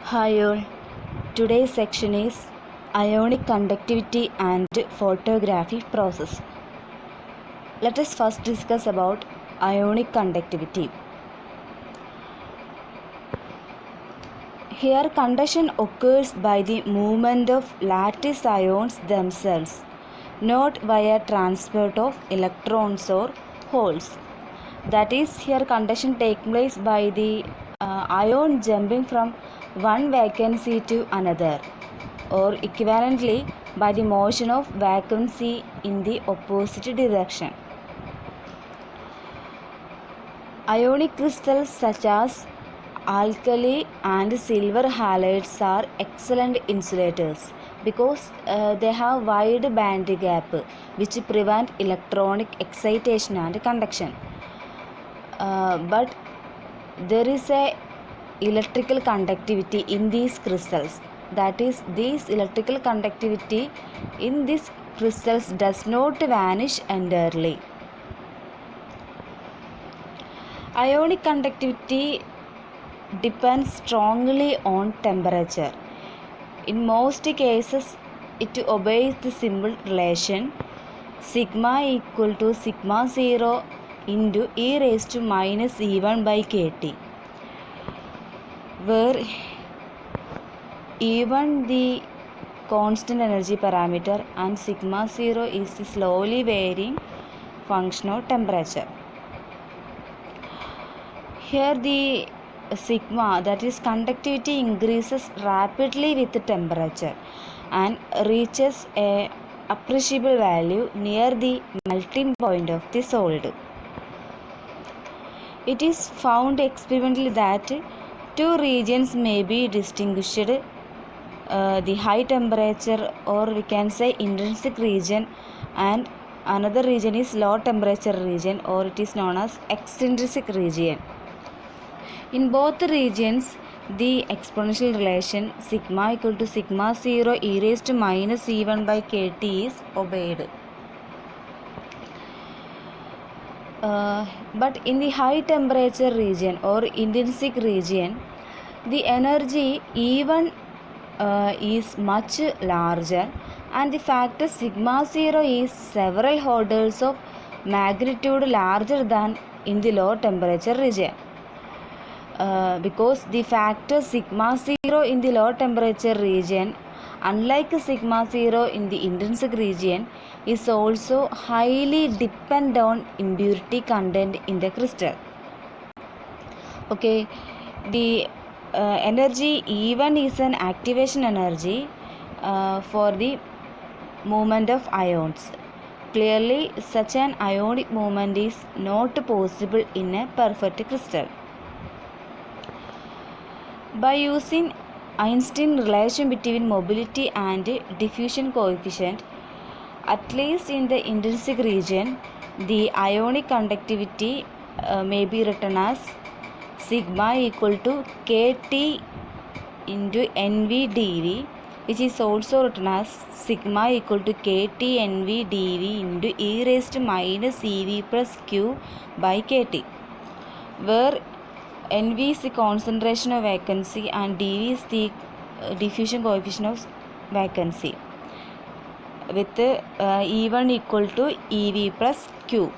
Hi all. Today's section is ionic conductivity and photography process. Let us first discuss about ionic conductivity. Here conduction occurs by the movement of lattice ions themselves, not via transport of electrons or holes. That is, here conduction takes place by the ion jumping from one vacancy to another, or equivalently by the motion of vacancy in the opposite direction. Ionic crystals such as alkali and silver halides are excellent insulators because they have wide band gap which prevent electronic excitation and conduction. But there is a electrical conductivity in these crystals. That is, this electrical conductivity in these crystals does not vanish entirely. Ionic conductivity depends strongly on temperature. In most cases, it obeys the simple relation sigma equal to sigma 0 into e raised to minus E1 by kT, where E1 the constant energy parameter and sigma 0 is the slowly varying function of temperature. Here the sigma, that is conductivity, increases rapidly with temperature and reaches a appreciable value near the melting point of the solid. It is found experimentally that two regions may be distinguished, the high temperature, or we can say intrinsic region, and another region is low temperature region, or it is known as extrinsic region. In both regions, the exponential relation sigma equal to sigma 0 e raised to minus E1 by kT is obeyed. But in the high temperature region or intrinsic region, the energy E1 is much larger and the factor sigma 0 is several orders of magnitude larger than in the low temperature region. Because the factor sigma 0 in the low temperature region, unlike sigma 0 in the intrinsic region, is also highly dependent on impurity content in the crystal. Okay, the energy E1 is an activation energy for the movement of ions. Clearly, such an ionic movement is not possible in a perfect crystal. By using Einstein relation between mobility and diffusion coefficient, at least in the intrinsic region, the ionic conductivity may be written as sigma equal to kT into NV dV, which is also written as sigma equal to kT NV dV into e raised to minus EV plus Q by kT, where NV is the concentration of vacancy and dV is the diffusion coefficient of vacancy, with E1 equal to EV plus Q.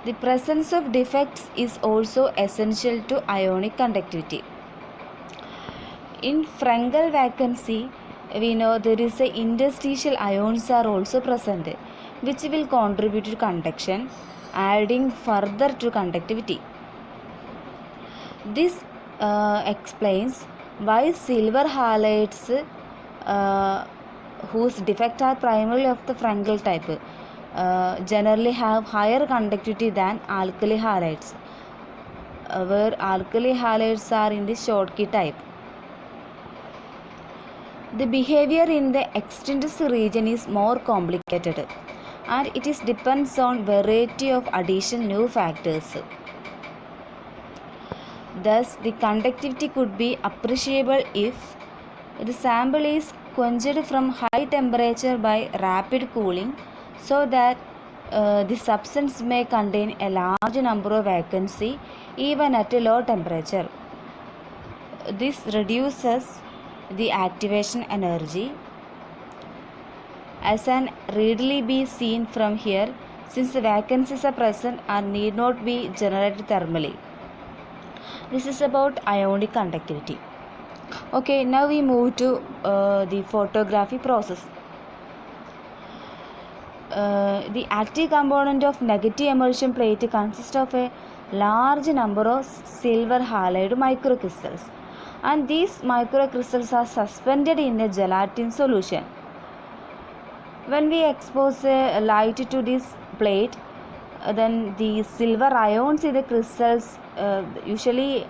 The presence of defects is also essential to ionic conductivity. In Frankel vacancy, we know there is a interstitial ions are also present, which will contribute to conduction, adding further to conductivity. This explains why silver halides whose defects are primarily of the Frankel type generally have higher conductivity than alkali halides, where alkali halides are in the Schottky type. The behavior in the extrinsic region is more complicated and it is depends on variety of additional new factors. Thus, the conductivity could be appreciable if the sample is quenched from high temperature by rapid cooling, so that the substance may contain a large number of vacancy even at a low temperature. This reduces the activation energy, as can readily be seen from here, since the vacancies are present and need not be generated thermally. This is about ionic conductivity. Okay, now we move to the photography process. The active component of negative emulsion plate consists of a large number of silver halide microcrystals, and these microcrystals are suspended in a gelatin solution. When we expose a light to this plate, then the silver ions in the crystals, usually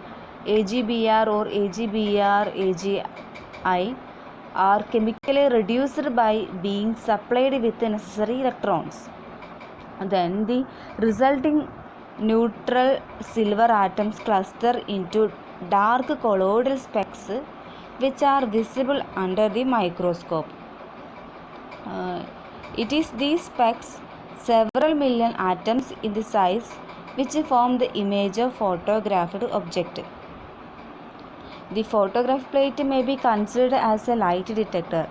AgBr or AgBr, AgI, are chemically reduced by being supplied with the necessary electrons. Then the resulting neutral silver atoms cluster into dark colloidal specks which are visible under the microscope. It is these specks, several million atoms in the size, which form the image of photographed object. The photograph plate may be considered as a light detector,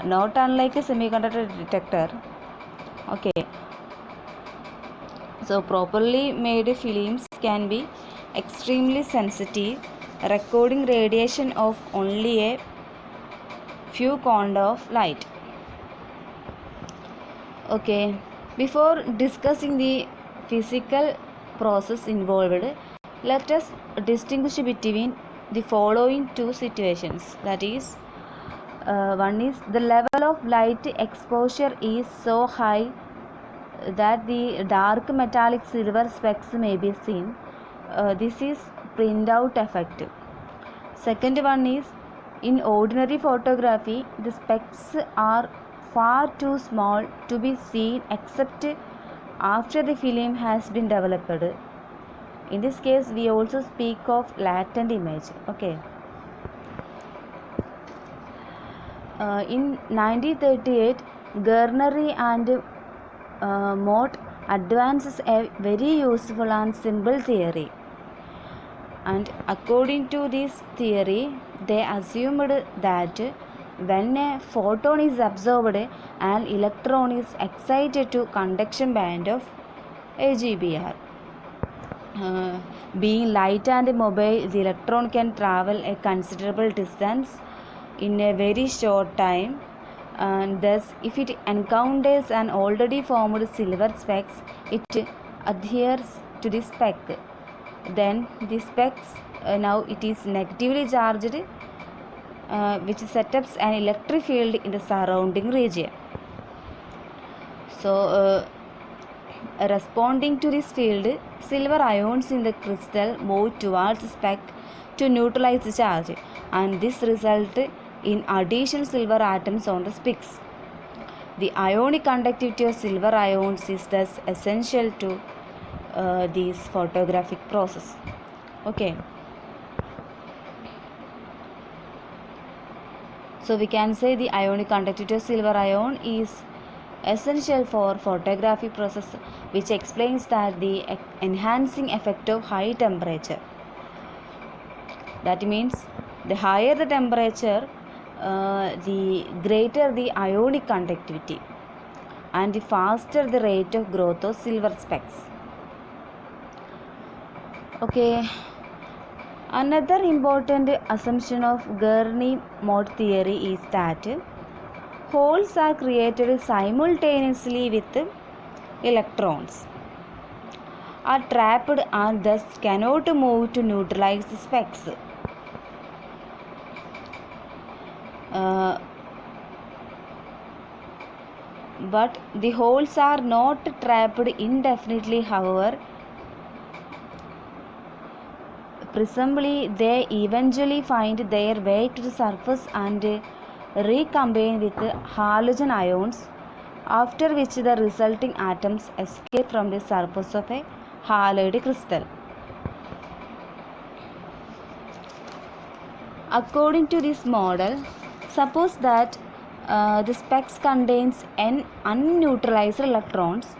not unlike a semiconductor detector. Okay. So properly made films can be extremely sensitive, recording radiation of only a few count of light. Okay, before discussing the physical process involved, let us distinguish between the following two situations. That is, one is the level of light exposure is so high that the dark metallic silver specks may be seen. This is printout effect. Second one is, in ordinary photography, the specks are far too small to be seen except after the film has been developed. In this case, we also speak of latent image. Okay. In 1938, Garnery and Mott advances a very useful and simple theory. And according to this theory, they assumed that when a photon is absorbed, an electron is excited to conduction band of AgBr. Being light and mobile, the electron can travel a considerable distance in a very short time, and thus if it encounters an already formed silver speck, it adheres to the speck. Then the specks, now it is negatively charged, which sets up an electric field in the surrounding region. So responding to this field, silver ions in the crystal move towards the speck to neutralize the charge, and this results in additional silver atoms on the specks. The ionic conductivity of silver ions is thus essential to this photographic process. Okay. So we can say the ionic conductivity of silver ion is essential for photography process, which explains that the enhancing effect of high temperature. That means the higher the temperature, the greater the ionic conductivity and the faster the rate of growth of silver specks. Okay. Another important assumption of Garnier-Mott theory is that holes are created simultaneously with electrons, are trapped and thus cannot move to neutralize the specks. But the holes are not trapped indefinitely, however. Presumably, they eventually find their way to the surface and recombine with halogen ions, after which the resulting atoms escape from the surface of a haloid crystal. According to this model, suppose that the specks contains n unneutralized electrons.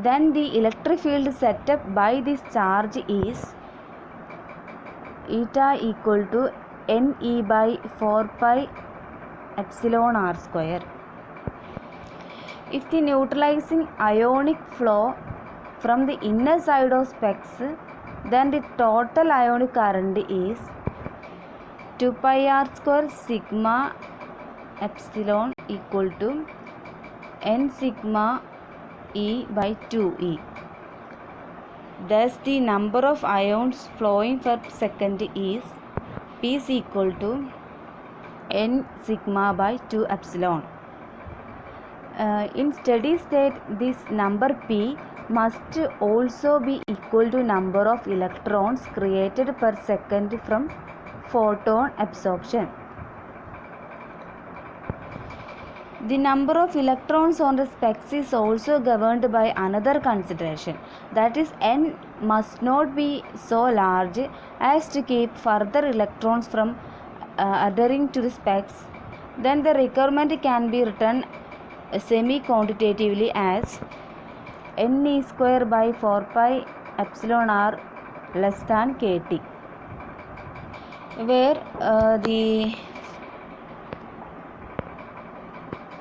then the electric field set up by this charge is eta equal to Ne by 4 pi epsilon r square. If the neutralizing ionic flow from the inner side of specs, then the total ionic current is 2 pi r square sigma epsilon equal to n sigma e by 2e. Thus the number of ions flowing per second is P is equal to n sigma by 2 epsilon. In steady state, this number P must also be equal to number of electrons created per second from photon absorption. The number of electrons on the specs is also governed by another consideration, that is, n must not be so large as to keep further electrons from adhering to the specs. Then the requirement can be written semi-quantitatively as Ne square by 4 pi epsilon r less than kT, where the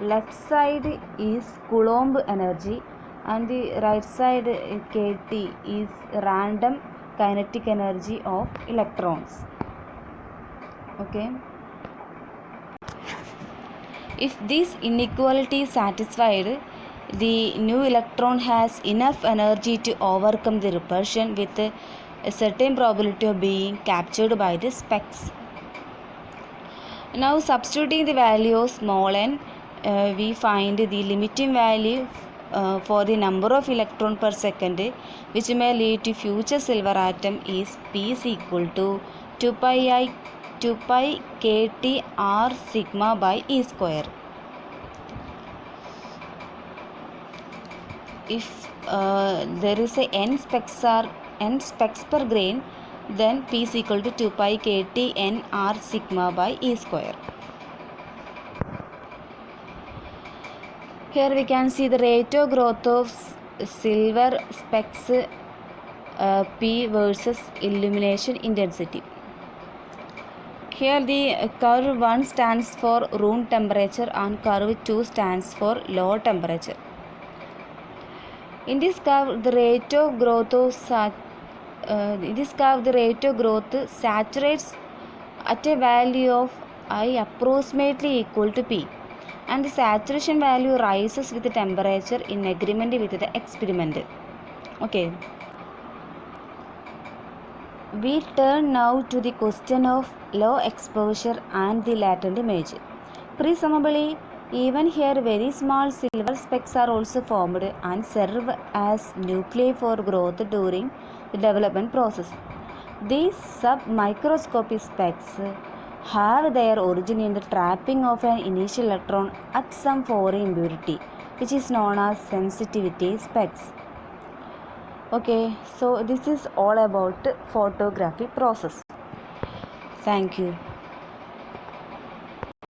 left side is Coulomb energy and the right side kT is random kinetic energy of electrons. Okay. If this inequality is satisfied, the new electron has enough energy to overcome the repulsion with a certain probability of being captured by the specs. Now substituting the value of small n, we find the limiting value for the number of electron per second which may lead to future silver atom is P is equal to 2 pi kT r sigma by E square. If there is a n specs per grain, then P is equal to 2 pi kT n r sigma by E square. Here we can see the rate of growth of silver specs P versus illumination intensity. Here the curve 1 stands for room temperature and curve 2 stands for low temperature. In this curve, the rate of growth saturates at a value of I approximately equal to P, and the saturation value rises with the temperature in agreement with the experiment. Okay. We turn now to the question of low exposure and the latent image. Presumably, even here very small silver specks are also formed and serve as nuclei for growth during the development process. These submicroscopic specks have their origin in the trapping of an initial electron at some foreign impurity, which is known as sensitivity specks. Okay, so this is all about photography process. Thank you.